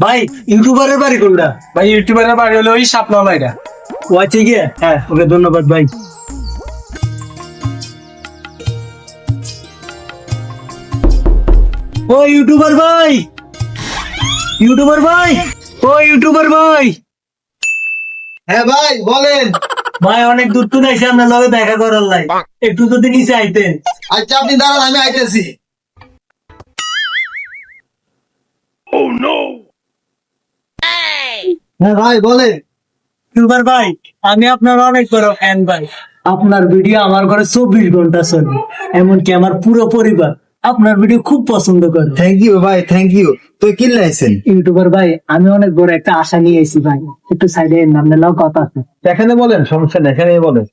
ভাই ইউটিউবারের বাড়ি কোনটা? ভাই ইউটিউবারের বাড়ি হলো ওই শাপলা লাইরা। ও আছে গিয়ে, হ্যাঁ ওকে ধন্যবাদ ভাই। ও ইউটিউবার ভাই, ইউটিউবার ভাই, ও ইউটিউবার ভাই। হ্যাঁ ভাই বলেন। ভাই অনেক দূর তো নাইছে আপনার লগে দেখা করার লাই, একটু যদি নিচে আইতেন। আচ্ছা আপনি দাঁড়ান, আমি আইতেছি। হ্যাঁ ভাই বলেন। ইউটিউবার ভাই, আমি আপনার অনেক বড় ফ্যান ভাই। আপনার ভিডিও আমার ঘরে 24 ঘন্টা চলে, এমনকি আমার পুরো পরিবার আপনার ভিডিও খুব পছন্দ করে। থ্যাংক ইউ ভাই, থ্যাংক ইউ। তুই কি লাইছেন? ইউটিউবার ভাই, আমি অনেক বড় একটা আশা নিয়ে এসেছি ভাই, একটু সাইডে নামলে কথা আছে। এখানে বলেন, সমস্যা নেই, এখানে বলেন।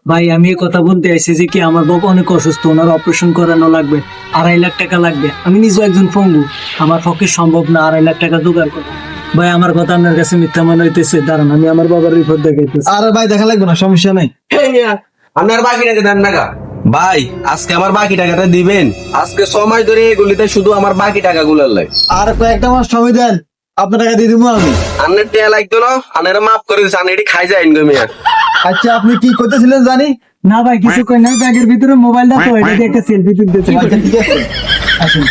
ভাই আমি এই কথা বলতে আইছি যে কি আমার বাবা অনেক অসুস্থ, ওনার অপারেশন করানো লাগবে, 2.5 লাখ টাকা লাগবে। আমি নিজে একজন পঙ্গু, আমার পক্ষে সম্ভব না 2.5 লাখ টাকা জোগাড় করা। ভাই আমার কথা আপনার কাছে মিথ্যা মনে হইতেছে, দাঁড়ান আমি আমার বাবার রিপোর্ট দেখাইতেছি। আরে ভাই দেখা লাগবে না, সমস্যা নেই। আপনার বাকি টাকা দেন না ভাই, আজকে আমার বাকি টাকাটা দিবেন। আজকে 6 মাস ধরে এগুলিতে শুধু আমার বাকি টাকা গুলার লাই। আর কয়েকটা মাস সময় দেন, আপনার টাকা দিয়ে দিব আমি। আন্নের টেয়া লাগতো না, আন্নের মাফ করে দিচ্ছে, আন্নের এটি খাই যায় ইনগমিয়া। আচ্ছা আপনি কি করতেছিলেন জানি? না ভাই কিছু কই না, ব্যাগের ভিতরে মোবাইলটা তো এটা দিয়ে একটা সেলফি তুলতেছি। আচ্ছা ঠিক আছে। আসুন,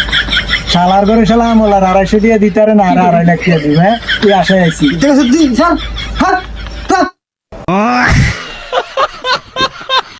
শালার ঘরে শালা আমলার 250 দিয়ে দিতে পারে না, আর 2.5 লাখ টাকা দিব। হ্যাঁ তুই আশায় আইছি। ঠিক আছে, স্যার। হ্যাঁ